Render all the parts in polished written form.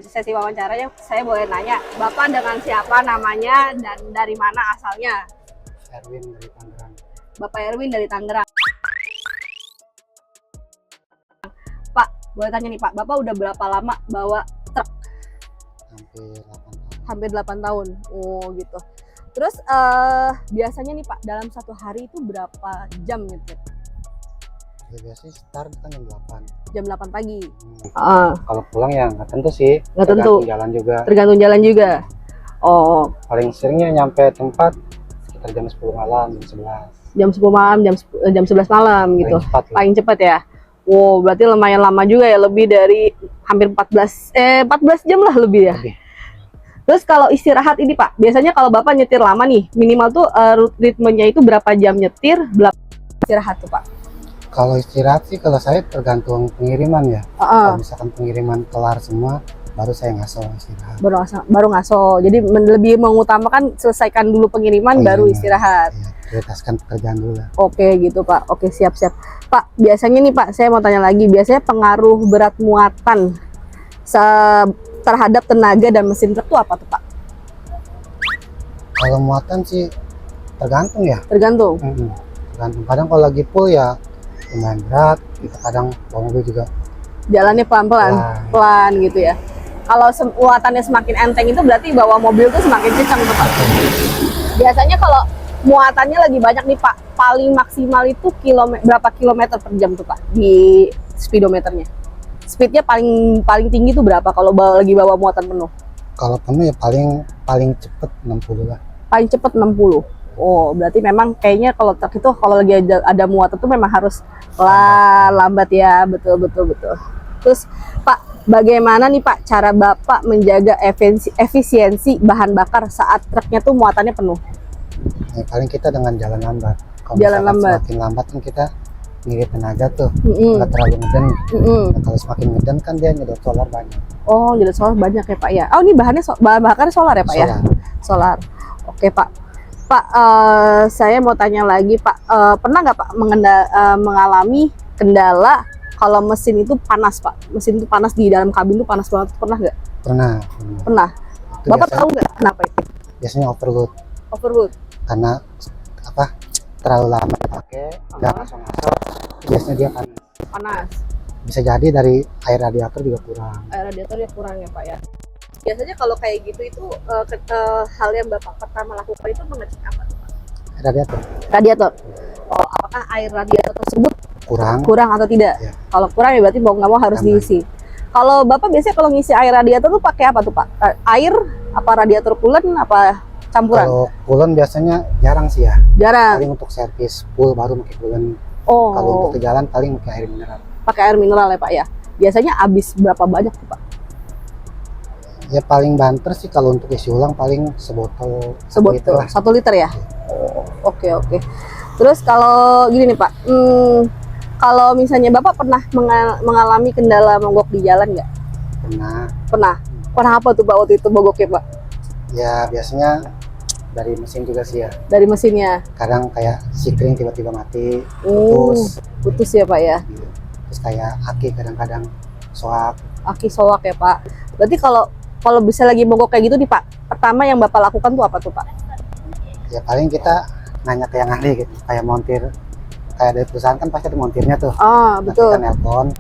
Sesi wawancaranya, saya boleh nanya, Bapak dengan siapa namanya dan dari mana asalnya? Erwin dari Tangerang. Bapak Erwin dari Tangerang. Pak, boleh tanya nih Pak, Bapak udah berapa lama bawa truk? Hampir 8 tahun. Hampir 8 tahun. Oh gitu. Terus biasanya nih Pak, dalam satu hari itu berapa jam nyetir? Ya, biasanya start kan jam 8. Jam 8 pagi. Kalau pulang ya nggak tentu sih. Nggak tentu. Tergantung jalan juga. Tergantung jalan juga. Oh, Paling seringnya nyampe tempat sekitar jam 10 malam, jam 11. jam 10 malam, jam 11 malam gitu. Paling cepat. Paling cepat ya. Wow, berarti lumayan lama juga ya, lebih dari hampir 14 jam lah lebih ya. Lebih. Terus kalau istirahat ini Pak, biasanya kalau Bapak nyetir lama nih, minimal tuh ritmenya itu berapa jam nyetir, berapa istirahat tuh Pak? Kalau istirahat sih kalau saya tergantung pengiriman ya. Kalau misalkan pengiriman kelar semua, baru saya ngaso istirahat. Baru ngaso. Jadi lebih mengutamakan selesaikan dulu pengiriman baru istirahat. Iya, prioritaskan pekerjaan dulu lah. Oke gitu Pak. Oke, siap-siap. Pak, biasanya nih Pak, saya mau tanya lagi, biasanya pengaruh berat muatan terhadap tenaga dan mesin truk itu apa tuh Pak? Kalau muatan sih tergantung ya. Tergantung. Tergantung. Kadang kalau lagi full ya lumayan berat. Kita kadang bawa mobil juga Jalannya pelan gitu ya. Kalau muatannya semakin enteng itu berarti bawa mobil tuh semakin kencang tuh Pak. Biasanya kalau muatannya lagi banyak nih Pak, paling maksimal itu berapa kilometer per jam tuh Pak di speedometernya? Speednya paling tinggi tuh berapa kalau lagi bawa muatan penuh? Kalau penuh ya paling cepet 60 lah. Paling cepet 60. Oh, berarti memang kayaknya kalau truk itu kalau lagi ada muatan tuh memang harus lambat ya. Betul. Terus Pak, bagaimana nih Pak cara Bapak menjaga efisiensi bahan bakar saat truknya tuh muatannya penuh? Ya, paling kita dengan jalan lambat. Kalau Jalan lambat. semakin lambat kan kita ngirit tenaga tuh, nggak terlalu ngeden. Nah, kalau semakin ngeden kan dia nyedot solar banyak. Oh, nyedot solar banyak ya Pak ya. Oh, ini bahan bakar solar ya Pak ya? Solar. Oke Pak. Pak, saya mau tanya lagi Pak, pernah nggak Pak mengalami kendala kalau mesin itu panas Pak? Mesin itu panas di dalam kabin itu panas banget, pernah nggak? Pernah. Bapak tahu nggak kenapa itu? Biasanya overload. Karena terlalu lama dipakai, nggak ngaso-ngaso, biasanya dia Panas. Bisa jadi dari air radiator juga kurang. Air radiatornya kurang ya Pak ya. Biasanya kalau kayak gitu itu hal yang Bapak pertama lakukan itu mengecek apa tuh Pak? Radiator. Oh, apakah air radiator tersebut kurang atau tidak? Ya. Kalau kurang ya berarti mau nggak mau harus diisi. Kalau Bapak biasanya kalau ngisi air radiator tuh pakai apa tuh Pak? Air apa radiator coolant apa campuran? Kalau coolant biasanya jarang sih ya. Jarang. Paling untuk servis full baru pakai coolant. Oh. Kalau untuk ke jalan paling pakai air mineral. Pakai air mineral ya Pak ya. Biasanya habis berapa banyak tuh Pak? Ya paling banter sih kalau untuk isi ulang paling sebotol 1 liter ya. Oke. Terus kalau gini nih Pak, kalau misalnya Bapak pernah mengalami kendala mogok di jalan nggak? Pernah. Apa tuh Pak waktu itu mogoknya Pak? Ya biasanya dari mesin juga sih ya. Dari mesinnya. Kadang kayak sikring tiba-tiba mati, putus ya Pak ya. Terus kayak aki kadang-kadang soak. Aki soak ya Pak. Berarti kalau bisa lagi mogok kayak gitu nih Pak, pertama yang Bapak lakukan tuh apa tuh Pak? Ya paling kita nanya ke yang ahli gitu, kayak montir, kayak dari perusahaan kan pasti ada montirnya tuh. Betul. Kita nelpon,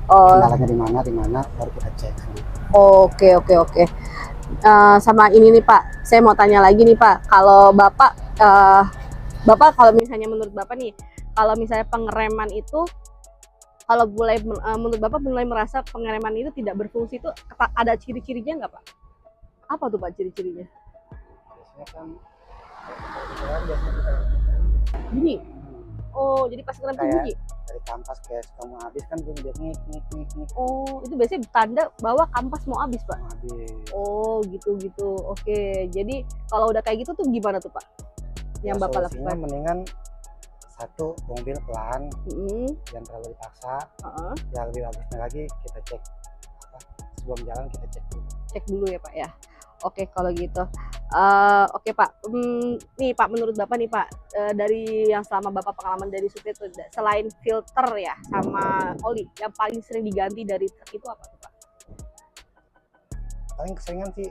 kendalanya di mana, baru kita cek. Oke. Sama ini nih Pak, saya mau tanya lagi nih Pak, kalau Bapak kalau misalnya menurut Bapak nih, kalau misalnya pengereman itu, kalau menurut Bapak mulai merasa pengereman itu tidak berfungsi itu ada ciri-cirinya nggak Pak? Apa tuh Pak ciri-cirinya? Biasanya kan bunyi. Oh, jadi pas ngerem tuh bunyi? Dari kampas kayak suka mau habis kan bunyi dia ngik. Oh, itu biasanya tanda bahwa kampas mau habis Pak? Oh, gitu. Oke, jadi kalau udah kayak gitu tuh gimana tuh Pak? Yang Bapak lakukan? Mendingan satu, mobil pelan, jangan terlalu dipaksa. Yang lebih bagusnya lagi kita cek sebelum jalan, kita cek dulu ya Pak ya. Oke kalau gitu. Oke Pak, nih Pak, menurut Bapak nih Pak, dari yang selama Bapak pengalaman dari supir tuh, selain filter ya sama oli, yang paling sering diganti dari truk itu apa tuh Pak? paling keseringan sih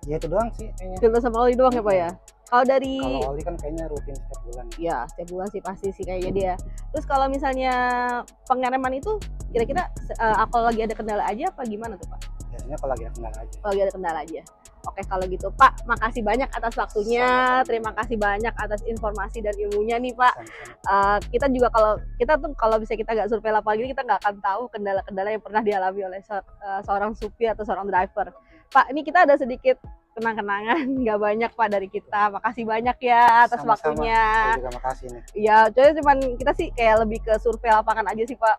ya itu doang sih kayaknya. Filter sama oli doang ya Pak ya. Kalau dari Kalau oli kan kayaknya rutin setiap bulan. ya setiap bulan sih pasti sih kayaknya dia. Terus kalau misalnya pengereman itu kira-kira kalau lagi ada kendala aja apa gimana tuh Pak? Biasanya kalau lagi ada kendala aja. Kalau lagi ada kendala aja. Oke kalau gitu Pak, makasih banyak atas waktunya. Sama-sama. Terima kasih banyak atas informasi dan ilmunya nih Pak. Sama-sama. Kita juga kalau bisa kita nggak survei lapangan ini kita nggak akan tahu kendala-kendala yang pernah dialami oleh seorang supir atau seorang driver. Pak, ini kita ada sedikit kenang-kenangan nggak banyak Pak dari kita. Makasih banyak ya atas Sama-sama. waktunya. Saya juga makasih nih. Ya, cuman kita sih kayak lebih ke survei lapangan aja sih Pak.